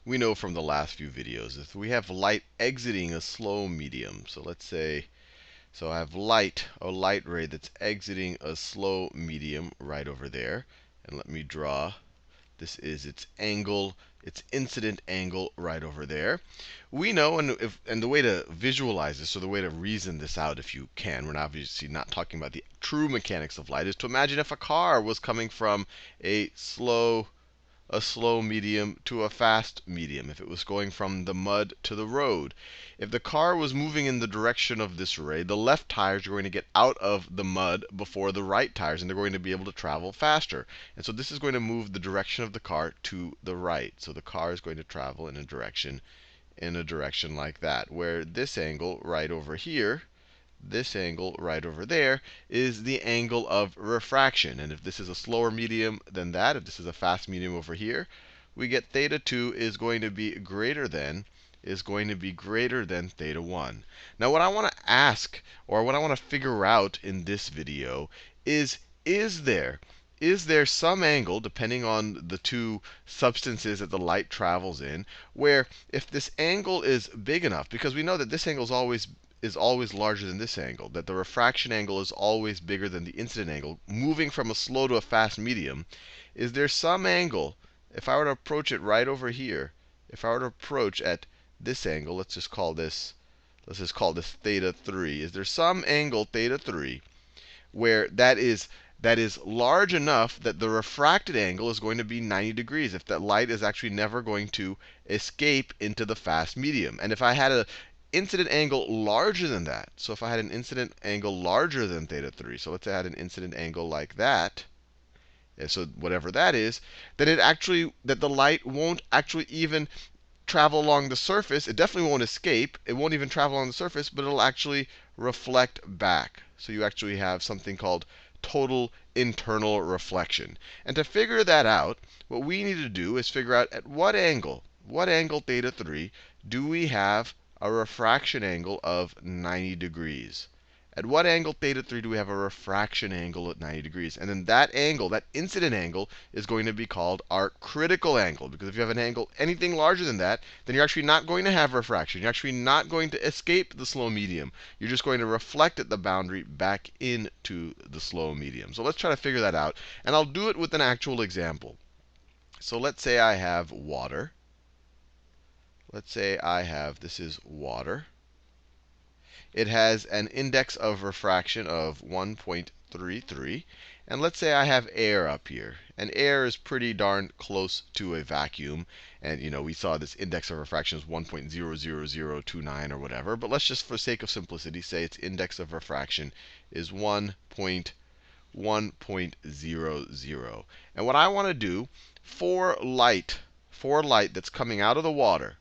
we know from the last few videos, if we have light exiting a slow medium, so let's say, so I have light, a light ray that's exiting a slow medium right over there. And let me draw, this is its angle, its incident angle right over there. We know, and the way to visualize this, or the way to reason this out if you can, we're obviously not talking about the true mechanics of light, is to imagine if a car was coming from a slow medium to a fast medium, if it was going from the mud to the road. If the car was moving in the direction of this ray, the left tires are going to get out of the mud before the right tires, and they're going to be able to travel faster. And so this is going to move the direction of the car to the right. So the car is going to travel in a direction like that, where this angle right over here, this angle right over there, is the angle of refraction. And if this is a slower medium than that, if this is a fast medium over here, we get theta 2 is going to be greater than theta 1. Now what I want to ask, or what I want to figure out in this video is there some angle, depending on the two substances that the light travels in, where if this angle is big enough, because we know that this angle is always larger than this angle, that the refraction angle is always bigger than the incident angle, moving from a slow to a fast medium, is there some angle, if I were to approach it right over here, if I were to approach at this angle, let's just call this theta 3, is there some angle theta 3 where that is large enough that the refracted angle is going to be 90 degrees, if that light is actually never going to escape into the fast medium? And if I had an incident angle larger than that, so if I had an incident angle larger than theta 3, so let's say I had an incident angle like that, and so whatever that is, then that the light won't actually even travel along the surface. It definitely won't escape. It won't even travel on the surface, but it'll actually reflect back. So you actually have something called total internal reflection. And to figure that out, what we need to do is figure out at what angle theta 3, do we have a refraction angle of 90 degrees? At what angle theta 3 do we have a refraction angle at 90 degrees? And then that angle, that incident angle, is going to be called our critical angle. Because if you have an angle anything larger than that, then you're actually not going to have refraction. You're actually not going to escape the slow medium. You're just going to reflect at the boundary back into the slow medium. So let's try to figure that out. And I'll do it with an actual example. So let's say I have water. Let's say this is water. It has an index of refraction of 1.33. And let's say I have air up here. And air is pretty darn close to a vacuum. And we saw this index of refraction is 1.00029 or whatever. But let's just, for sake of simplicity, say its index of refraction is 1.00. And what I want to do for light that's coming out of the water,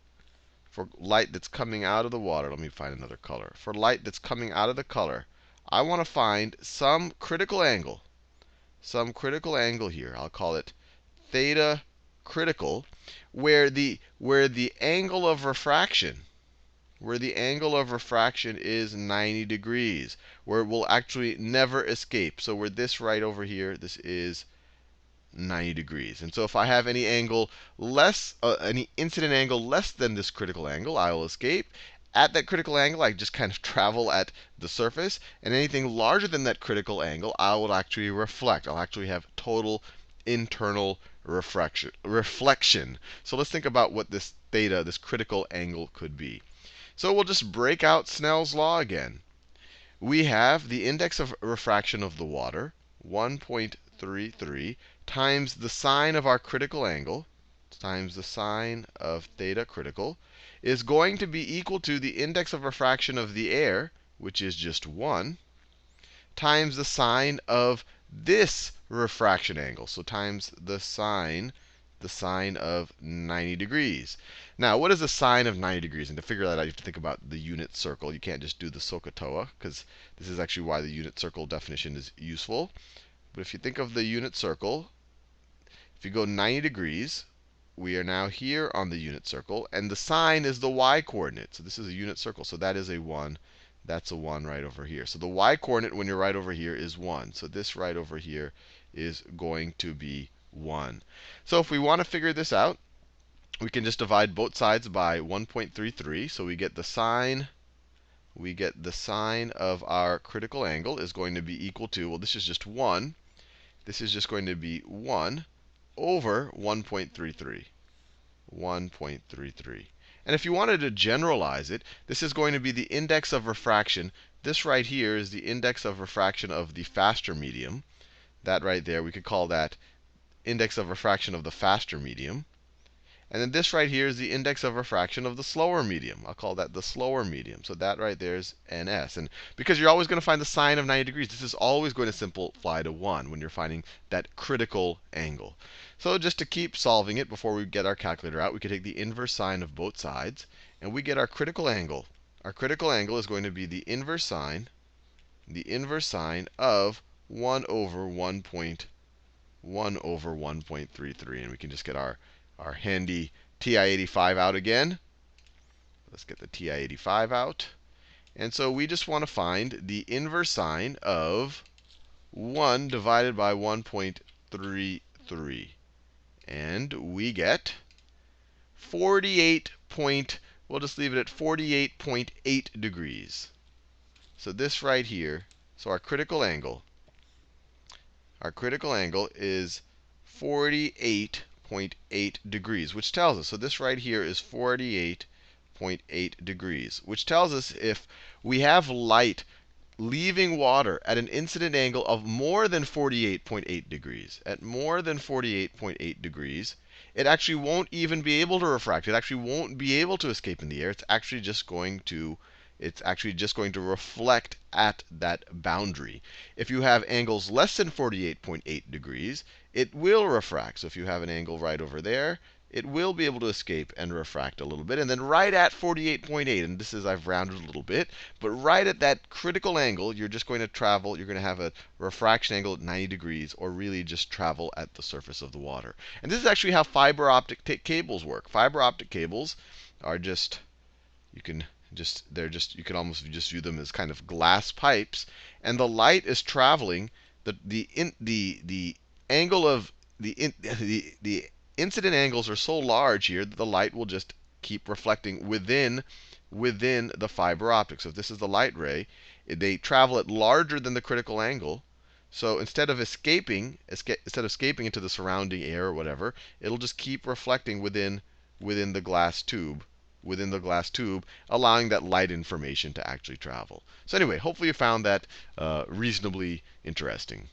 let me find another color. For light that's coming out of the color, I want to find some critical angle here. I'll call it theta critical, where the angle of refraction, is 90 degrees, where it will actually never escape. So where this right over here, this is 90 degrees. And so if I have any incident angle less than this critical angle, I will escape. At that critical angle, I just kind of travel at the surface. And anything larger than that critical angle, I will actually reflect. I'll actually have total internal reflection. So let's think about what this theta, this critical angle, could be. So we'll just break out Snell's law again. We have the index of refraction of the water, 1.33, times the sine of our critical angle, times the sine of theta critical, is going to be equal to the index of refraction of the air, which is just 1, times the sine of this refraction angle. So times the sine of 90 degrees. Now, what is the sine of 90 degrees? And to figure that out, you have to think about the unit circle. You can't just do the SOHCAHTOA, because this is actually why the unit circle definition is useful. But if you think of the unit circle, if you go 90 degrees, we are now here on the unit circle. And the sine is the y-coordinate. So this is a unit circle. So that is a 1. That's a 1 right over here. So the y-coordinate when you're right over here is 1. So this right over here is going to be 1. So if we want to figure this out, we can just divide both sides by 1.33. So we get the sine of our critical angle is going to be equal to, well, this is just 1. This is just going to be 1 over 1.33. 1.33. And if you wanted to generalize it, this is going to be the index of refraction. This right here is the index of refraction of the faster medium. That right there, we could call that index of refraction of the faster medium. And then this right here is the index of refraction of the slower medium. I'll call that the slower medium. So that right there is ns. And because you're always going to find the sine of 90 degrees, this is always going to simplify to 1 when you're finding that critical angle. So just to keep solving it before we get our calculator out, we could take the inverse sine of both sides, and we get our critical angle. Our critical angle is going to be the inverse sine of 1 over 1.33. And we can just get our handy TI-85 out again. Let's get the TI-85 out. And so we just want to find the inverse sine of 1 divided by 1.33. And we get 48 point, we'll just leave it at 48.8 degrees. So this right here, so our critical angle is 48.8 degrees, which tells us, so this right here is 48.8 degrees, which tells us if we have light leaving water at an incident angle of more than 48.8 degrees, it actually won't even be able to refract. It actually won't be able to escape in the air. It's actually just going to reflect at that boundary. If you have angles less than 48.8 degrees, it will refract. So if you have an angle right over there, it will be able to escape and refract a little bit. And then right at 48.8, and this is, I've rounded a little bit, but right at that critical angle, you're just going to travel, you're going to have a refraction angle at 90 degrees, or really just travel at the surface of the water. And this is actually how fiber optic cables work. Fiber optic cables are just, you can almost just view them as kind of glass pipes, and the light is traveling. The angle of the incident angles are so large here that the light will just keep reflecting within the fiber optic. So if this is the light ray, they travel at larger than the critical angle. So instead of escaping into the surrounding air or whatever, it'll just keep reflecting within the glass tube. Allowing that light information to actually travel. So anyway, hopefully you found that reasonably interesting.